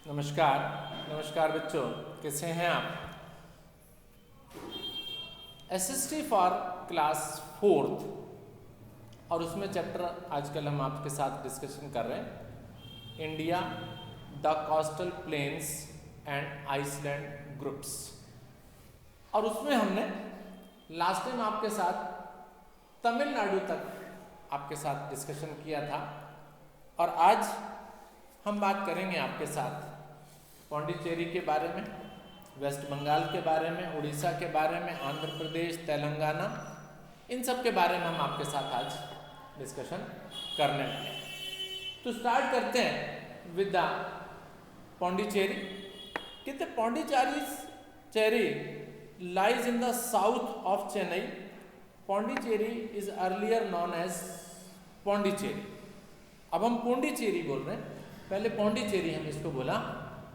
नमस्कार। नमस्कार बच्चों, कैसे हैं आप? एसएसटी फॉर क्लास फोर्थ और उसमें चैप्टर आजकल हम आपके साथ डिस्कशन कर रहे हैं, India, the coastal plains and island groups. और उसमें हमने लास्ट टाइम आपके साथ तमिलनाडु तक आपके साथ डिस्कशन किया था और आज हम बात करेंगे आपके साथ पौंडीचेरी के बारे में, वेस्ट बंगाल के बारे में, उड़ीसा के बारे में, आंध्र प्रदेश, तेलंगाना, इन सब के बारे में हम आपके साथ आज डिस्कशन करने वाले हैं। तो स्टार्ट करते हैं विद द पौंडीचेरी। कहते Pondicherry lies in the south of Chennai. Pondicherry is earlier known as Pondicherry. अब हम पौंडीचेरी बोल रहे हैं, पहले पौंडीचेरी हम इसको बोला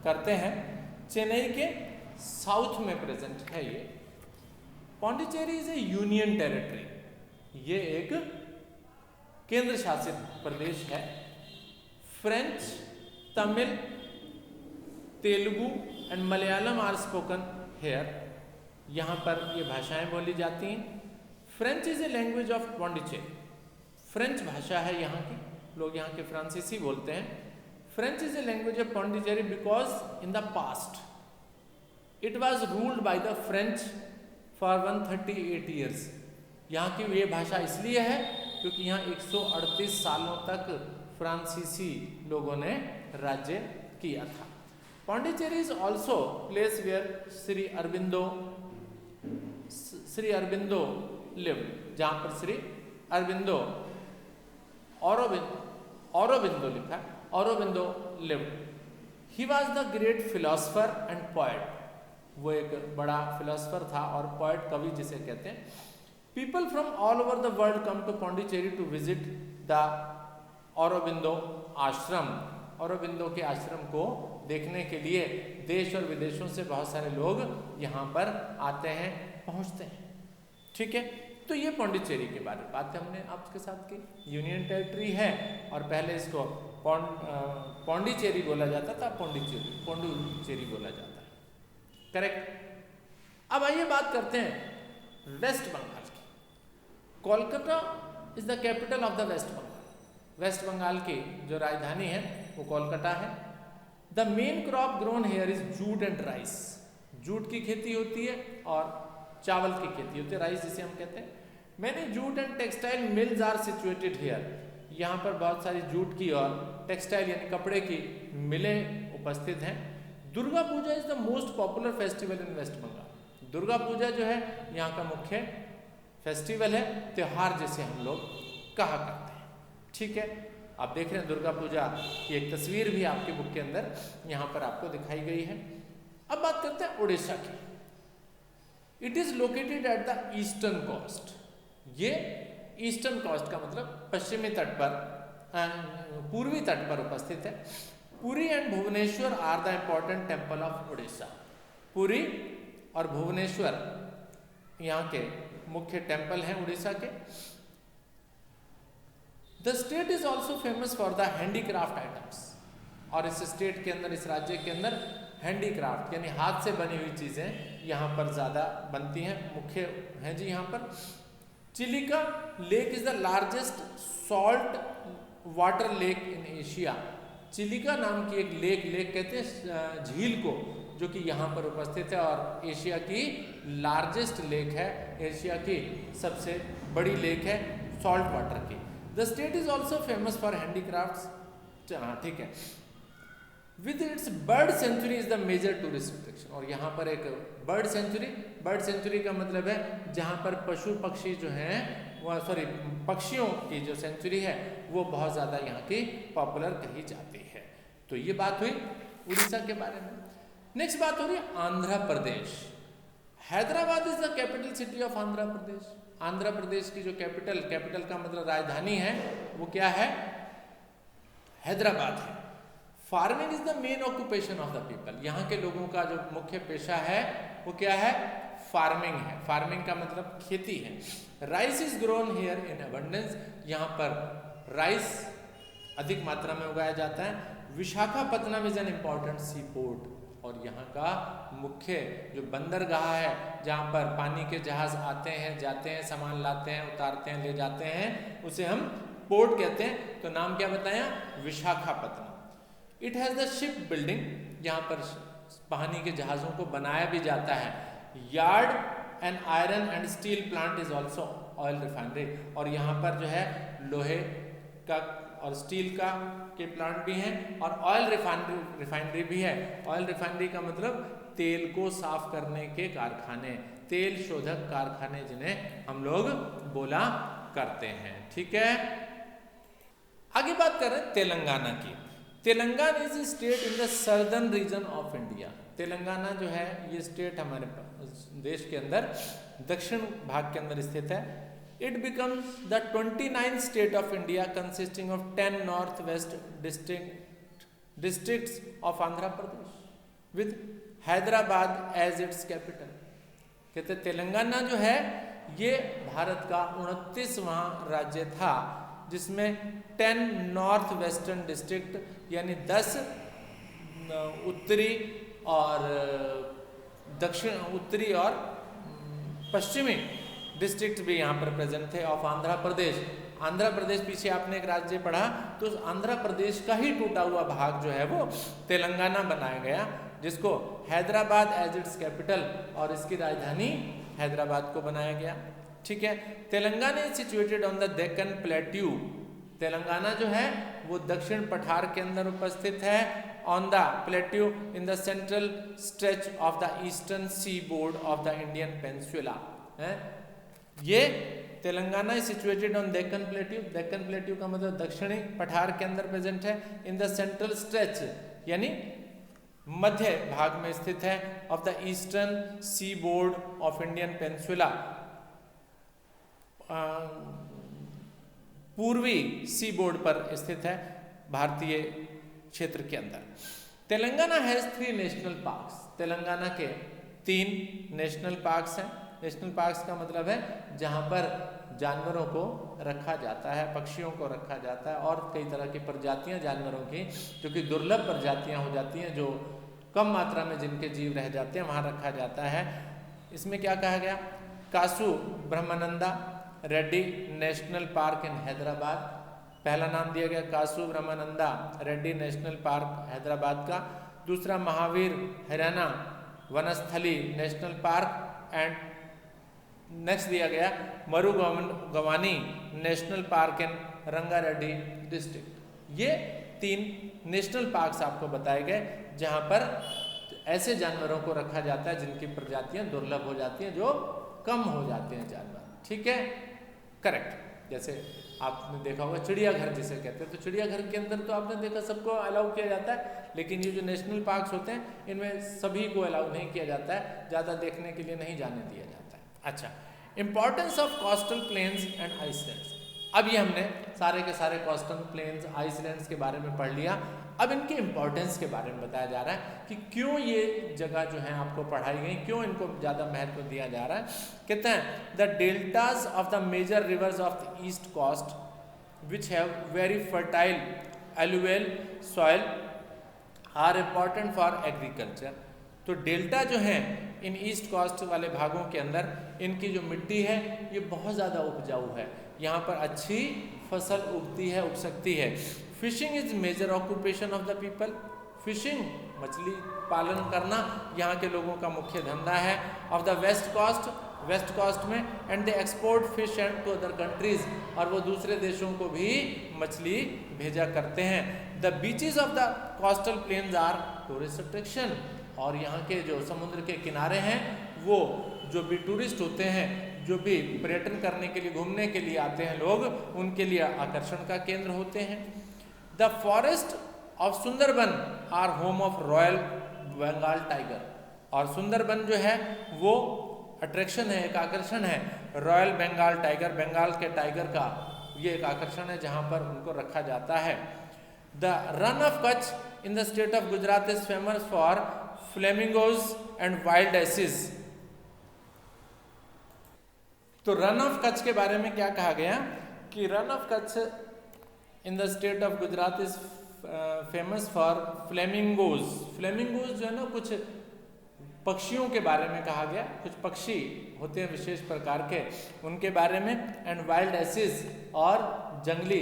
करते हैं। चेन्नई के साउथ में प्रेजेंट है ये। Pondicherry is a union territory, ये एक केंद्र शासित प्रदेश है। French, Tamil, Telugu and Malayalam are spoken here. यहाँ पर ये भाषाएं बोली जाती हैं। French is a language of Pondicherry. French भाषा है यहाँ की, लोग यहाँ के फ्रांसीसी बोलते हैं। French is a language of Pondicherry because in the past it was ruled by the French for 138 years. यहाँ की ये भाषा इसलिए है क्योंकि यहाँ 138 सालों तक फ्रांसीसी लोगों ने राज्य किया था। Pondicherry is also place where Shri Aurobindo lived, जहाँ पर श्री अरबिंदो औरोबिंदो लिखा, Aurobindo lived. He was the great philosopher and poet. वो एक बड़ा फिलोसफर था और पोएट, कवि जिसे कहते हैं। People from all over the world come to Pondicherry to visit the Aurobindo आश्रम। औरोबिंदो के आश्रम को देखने के लिए देश और विदेशों से बहुत सारे लोग यहाँ पर आते हैं, पहुँचते हैं। ठीक है, तो ये पौंडीचेरी के बारे में बात हमने आपके साथ की। यूनियन टेरिटरी है और पहले इसको पौंडीचेरी बोला जाता था, पौंडीचेरी बोला जाता है। करेक्ट। अब आइए बात करते हैं वेस्ट बंगाल की। Kolkata is the capital of the West Bengal. West Bengal की जो राजधानी है वो कोलकाता है। The main crop grown here is jute and rice. Jute की खेती होती है और चावल की खेती होती है, राइस जिसे हम कहते हैं। Many jute and textile mills are situated here. यहाँ पर बहुत सारी जूट की और टेक्सटाइल यानी कपड़े की मिलें उपस्थित हैं। Durga Puja is the most popular festival in West Bengal. Durga Puja जो है यहाँ का मुख्य फेस्टिवल है, त्योहार जिसे हम लोग कहा करते हैं। ठीक है, आप देख रहे हैं दुर्गा पूजा की एक तस्वीर भी आपके बुक के अंदर यहाँ पर आपको दिखाई गई है। अब बात करते हैं उड़ीसा की। It is located at the eastern coast. ये ईस्टर्न कोस्ट का मतलब पश्चिमी तट पर, पूर्वी तट पर उपस्थित है। Puri and Bhubaneswar are the important temple of Orissa. Puri और भुवनेश्वर यहाँ के मुख्य टेम्पल हैं उड़ीसा के। The state is also famous for the handicraft items. और इस स्टेट के अंदर, इस राज्य के अंदर हैंडीक्राफ्ट यानी हाथ से बनी हुई चीजें यहाँ पर ज्यादा बनती हैं, मुख्य हैं जी यहाँ पर। Chilika lake is the largest salt water lake in Asia. Chilika नाम की एक लेक कहते हैं झील को, जो कि यहाँ पर उपस्थित है और एशिया की लार्जेस्ट लेक है, एशिया की सबसे बड़ी लेक है सॉल्ट वाटर की। The state is also famous for handicrafts. ठीक है। With its bird sanctuary is the major tourist attraction. और यहाँ पर एक बर्ड सेंचुरी का मतलब है जहाँ पर पशु पक्षी जो हैं वो, पक्षियों की जो सेंचुरी है वो बहुत ज़्यादा यहाँ की पॉपुलर कही जाती है। तो ये बात हुई उड़ीसा के बारे में। नेक्स्ट बात हो रही है Andhra Pradesh. Hyderabad is the capital city of Andhra Pradesh. Andhra Pradesh की जो कैपिटल का मतलब राजधानी है वो क्या है? हैदराबाद है। Farming is the main occupation of the people. यहाँ के लोगों का जो मुख्य पेशा है वो क्या है? फार्मिंग है। फार्मिंग का मतलब खेती है। Rice is grown here in abundance. यहाँ पर राइस अधिक मात्रा में उगाया जाता है। Visakhapatnam is an important sea port, और यहाँ का मुख्य जो बंदरगाह है जहाँ पर पानी के जहाज आते हैं जाते हैं, सामान लाते हैं उतारते हैं ले जाते हैं, उसे हम पोर्ट कहते हैं। तो नाम क्या बताया? Visakhapatnam. It has the ship building, यहाँ पर पानी के जहाज़ों को बनाया भी जाता है। Yard and iron and steel plant is also oil refinery, और यहाँ पर जो है लोहे का और स्टील का के प्लांट भी हैं, और ऑयल रिफाइनरी भी है। ऑयल रिफाइनरी का मतलब तेल को साफ करने के कारखाने, तेल शोधक कारखाने जिन्हें हम लोग बोला करते हैं। ठीक है, आगे बात कर रहे हैं तेलंगाना की। Telangana is state in the southern region of India. Telangana जो है ये स्टेट हमारे देश के अंदर दक्षिण भाग के अंदर स्थित है। It becomes the 29th state of India consisting of 10 northwest districts of Andhra Pradesh with Hyderabad as its capital। कहते तेलंगाना जो है ये भारत का 29वां राज्य था जिसमें 10 नॉर्थ वेस्टर्न डिस्ट्रिक्ट यानी 10 उत्तरी और दक्षिण उत्तरी और पश्चिमी डिस्ट्रिक्ट भी यहाँ पर प्रेजेंट थे ऑफ आंध्र प्रदेश। आंध्र प्रदेश पीछे आपने एक राज्य पढ़ा, तो उस आंध्र प्रदेश का ही टूटा हुआ भाग जो है वो तेलंगाना बनाया गया, जिसको हैदराबाद एज इट्स कैपिटल और इसकी राजधानी हैदराबाद को बनाया गया। ठीक है, Telangana is situated on the Deccan plateau. Telangana जो है वो दक्षिण पठार के अंदर उपस्थित है, on the plateau in the central stretch of the eastern seaboard of the Indian peninsula. ये Telangana is situated on Deccan plateau. Deccan plateau का मतलब दक्षिणी पठार के अंदर प्रेजेंट है। इन द सेंट्रल स्ट्रेच यानी मध्य भाग में स्थित है of the eastern seaboard of Indian peninsula, पूर्वी सी बोर्ड पर स्थित है भारतीय क्षेत्र के अंदर। Telangana has 3 national parks. Telangana के 3 नेशनल पार्क्स हैं। नेशनल पार्क्स का मतलब है जहाँ पर जानवरों को रखा जाता है, पक्षियों को रखा जाता है और कई तरह की प्रजातियां जानवरों की जो कि दुर्लभ प्रजातियां हो जाती हैं, जो कम मात्रा में जिनके जीव रह जाते हैं, वहाँ रखा जाता है। इसमें क्या कहा गया? Kasu Brahmananda Reddy national park in Hyderabad, पहला नाम दिया गया कासू ब्रह्मानंदा रेड्डी नेशनल पार्क हैदराबाद का। दूसरा Mahavir Harina Vanasthali national park and next दिया गया Mrugavani national park in Rangareddy district. ये 3 नेशनल पार्क्स आपको बताए गए जहां पर ऐसे जानवरों को रखा जाता है जिनकी प्रजातियां दुर्लभ हो जाती हैं, जो कम हो जाते हैं जानवर। ठीक है, करेक्ट। जैसे आपने देखा होगा चिड़ियाघर जिसे कहते हैं, तो चिड़ियाघर के अंदर तो आपने देखा सबको अलाउ किया जाता है, लेकिन ये जो नेशनल पार्क्स होते हैं इनमें सभी को अलाउ नहीं किया जाता है, ज़्यादा देखने के लिए नहीं जाने दिया जाता है। अच्छा, importance of coastal plains and islands. अब ये हमने सारे के सारे कोस्टल प्लेन्स आइसलैंड्स के बारे में पढ़ लिया। अब इनके इंपॉर्टेंस के बारे में बताया जा रहा है कि क्यों ये जगह जो है आपको पढ़ाई गई, क्यों इनको ज़्यादा महत्व दिया जा रहा है। कहते हैं the deltas of the major rivers of the east coast which have very fertile alluvial soil are important for agriculture. तो डेल्टा जो हैं इन ईस्ट कोस्ट वाले भागों के अंदर इनकी जो मिट्टी है ये बहुत ज़्यादा उपजाऊ है, यहाँ पर अच्छी फसल उगती है, उग सकती है। Fishing is major occupation of the people. Fishing मछली पालन करना यहाँ के लोगों का मुख्य धंधा है। ऑफ द वेस्ट कोस्ट में and they export fish and to other countries, और वो दूसरे देशों को भी मछली भेजा करते हैं। The beaches of the coastal plains are tourist attraction, और यहाँ के जो समुद्र के किनारे हैं वो जो भी टूरिस्ट होते हैं, जो भी पर्यटन करने के लिए घूमने के लिए आते हैं लोग, उनके लिए आकर्षण का केंद्र होते हैं। The forest of Sundarban are home of royal Bengal tiger, और सुंदरबन जो है वो अट्रैक्शन है, एक आकर्षण है रॉयल बंगाल टाइगर, बंगाल के टाइगर का ये एक आकर्षण है जहाँ पर उनको रखा जाता है। The Rann of Kutch in the state of Gujarat is famous for flamingos and wild asses. तो रन ऑफ कच्छ के बारे में क्या कहा गया कि run of Kutch in the state of Gujarat is famous for flamingos. Flamingos जो है ना, कुछ पक्षियों के बारे में कहा गया, कुछ पक्षी होते हैं विशेष प्रकार के, उनके बारे में। एंड वाइल्ड एसिस, और जंगली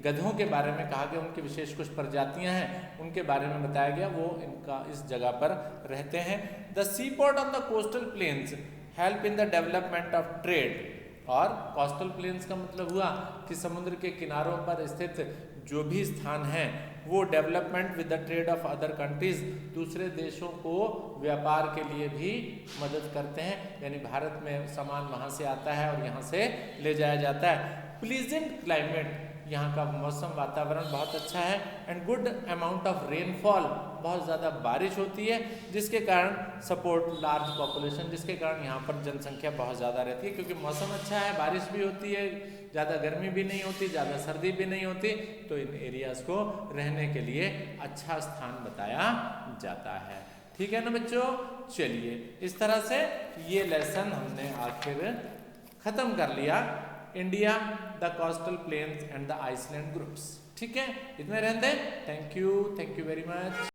गधों के बारे में कहा गया, उनकी विशेष कुछ प्रजातियां हैं उनके बारे में बताया गया, वो इनका इस जगह पर रहते हैं। The sea port on the coastal plains help in the development of trade. और कोस्टल प्लेन्स का मतलब हुआ कि समुद्र के किनारों पर स्थित जो भी स्थान हैं वो development with the trade off other countries, दूसरे देशों को व्यापार के लिए भी मदद करते हैं, यानी भारत में सामान वहाँ से आता है और यहाँ से ले जाया जाता है। प्लीजेंट क्लाइमेट, यहाँ का मौसम वातावरण बहुत अच्छा है। And good amount of rainfall, बहुत ज़्यादा बारिश होती है, जिसके कारण सपोर्ट लार्ज पॉपुलेशन, जिसके कारण यहाँ पर जनसंख्या बहुत ज़्यादा रहती है, क्योंकि मौसम अच्छा है, बारिश भी होती है, ज़्यादा गर्मी भी नहीं होती, ज़्यादा सर्दी भी नहीं होती, तो इन एरियाज़ को रहने के लिए अच्छा स्थान बताया जाता है। ठीक है ना बच्चों, चलिए इस तरह से ये लेसन हमने आखिर ख़त्म कर लिया, India, the coastal plains and the island groups. ठीक है, इतने रहते हैं। Thank you very much.